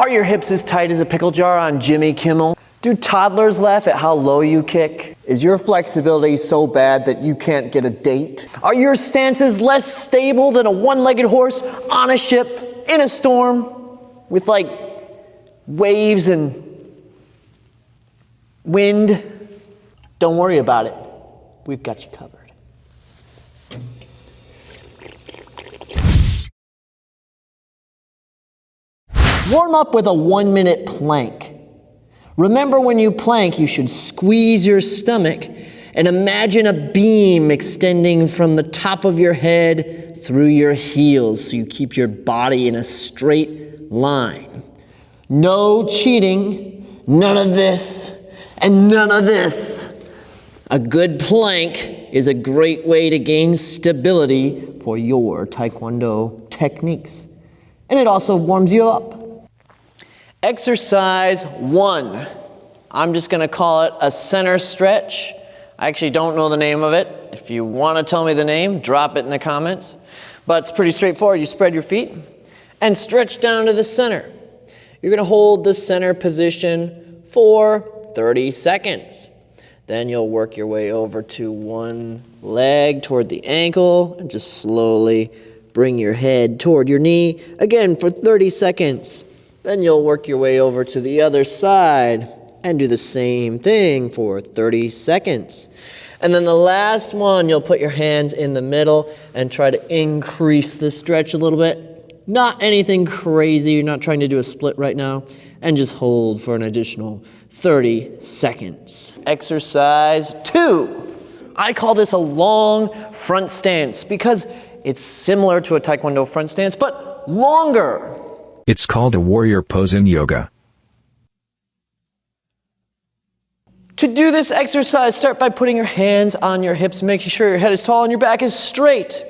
Are your hips as tight as a pickle jar on Jimmy Kimmel? Do toddlers laugh at how low you kick? Is your flexibility so bad that you can't get a date? Are your stances less stable than a one-legged horse on a ship in a storm with like waves and wind? Don't worry about it. We've got you covered. Warm up with a 1-minute plank. Remember, when you plank, you should squeeze your stomach and imagine a beam extending from the top of your head through your heels so you keep your body in a straight line. No cheating, none of this, and none of this. A good plank is a great way to gain stability for your Taekwondo techniques. And it also warms you up. Exercise 1. I'm just going to call it a center stretch. I actually don't know the name of it. If you want to tell me the name, drop it in the comments. But it's pretty straightforward. You spread your feet and stretch down to the center. You're going to hold the center position for 30 seconds. Then you'll work your way over to one leg toward the ankle and just slowly bring your head toward your knee again for 30 seconds. Then you'll work your way over to the other side and do the same thing for 30 seconds. And then the last one, you'll put your hands in the middle and try to increase the stretch a little bit. Not anything crazy, you're not trying to do a split right now. And just hold for an additional 30 seconds. Exercise 2. I call this a long front stance because it's similar to a Taekwondo front stance, but longer. It's called a warrior pose in yoga. To do this exercise, start by putting your hands on your hips, making sure your head is tall and your back is straight.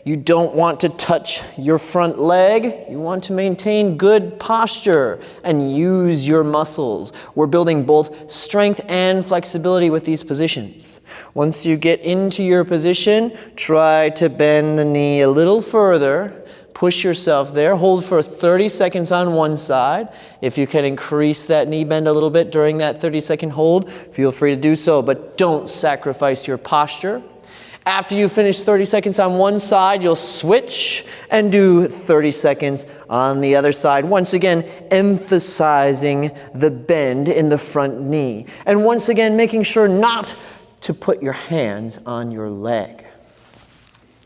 You don't want to touch your front leg. You want to maintain good posture and use your muscles. We're building both strength and flexibility with these positions. Once you get into your position, try to bend the knee a little further. Push yourself there. Hold for 30 seconds on one side. If you can increase that knee bend a little bit during that 30-second hold, feel free to do so, but don't sacrifice your posture. After you finish 30 seconds on one side, you'll switch and do 30 seconds on the other side. Once again, emphasizing the bend in the front knee. And once again, making sure not to put your hands on your leg.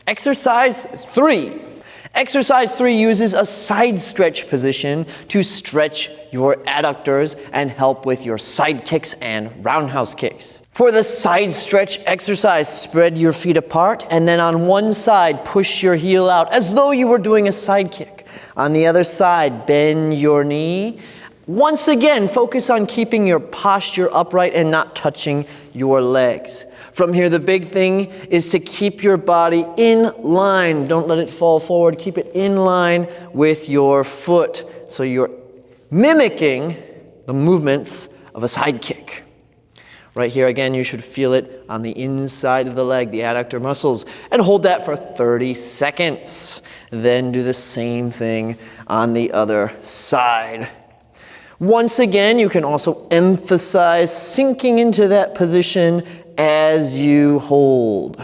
Exercise 3. Exercise 3 uses a side stretch position to stretch your adductors and help with your side kicks and roundhouse kicks. For the side stretch exercise, spread your feet apart and then on one side, push your heel out as though you were doing a side kick. On the other side, bend your knee. Once again, focus on keeping your posture upright and not touching your legs. From here, the big thing is to keep your body in line. Don't let it fall forward. Keep it in line with your foot. So you're mimicking the movements of a side kick. Right here, again, you should feel it on the inside of the leg, the adductor muscles, and hold that for 30 seconds. Then do the same thing on the other side. Once again, you can also emphasize sinking into that position as you hold.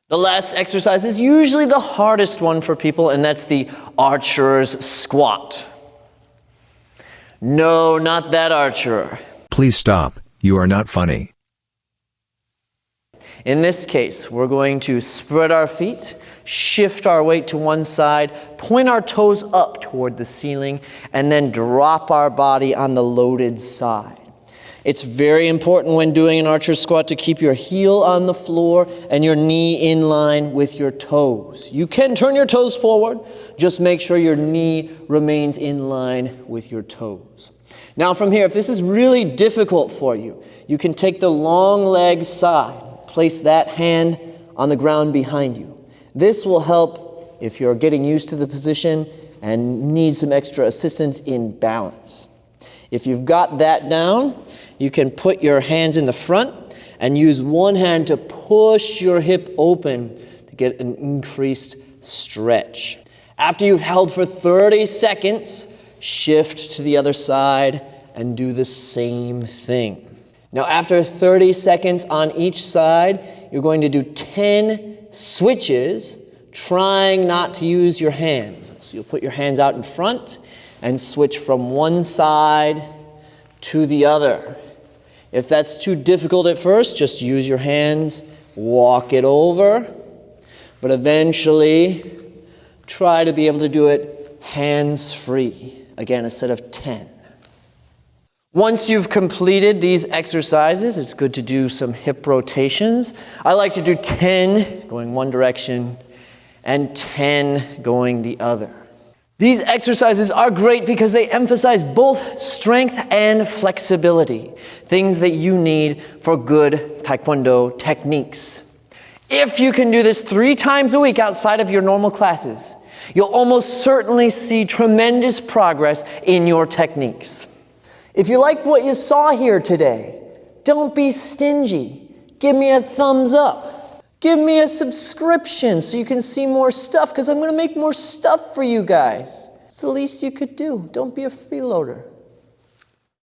The last exercise is usually the hardest one for people, and that's the archer's squat. No, not that archer. Please stop. You are not funny. In this case, we're going to spread our feet, shift our weight to one side, point our toes up toward the ceiling, and then drop our body on the loaded side. It's very important when doing an archer squat to keep your heel on the floor and your knee in line with your toes. You can turn your toes forward, just make sure your knee remains in line with your toes. Now from here, if this is really difficult for you, you can take the long leg side, place that hand on the ground behind you. This will help if you're getting used to the position and need some extra assistance in balance. If you've got that down, you can put your hands in the front and use one hand to push your hip open to get an increased stretch. After you've held for 30 seconds, shift to the other side, and do the same thing. Now after 30 seconds on each side, you're going to do 10 switches, trying not to use your hands. So you'll put your hands out in front and switch from one side to the other. If that's too difficult at first, just use your hands, walk it over, but eventually try to be able to do it hands-free. Again, a set of 10. Once you've completed these exercises, it's good to do some hip rotations. I like to do 10 going one direction and 10 going the other. These exercises are great because they emphasize both strength and flexibility, things that you need for good Taekwondo techniques. If you can do this 3 times a week outside of your normal classes, you'll almost certainly see tremendous progress in your techniques. If you like what you saw here today, don't be stingy. Give me a thumbs up. Give me a subscription so you can see more stuff, because I'm going to make more stuff for you guys. It's the least you could do. Don't be a freeloader.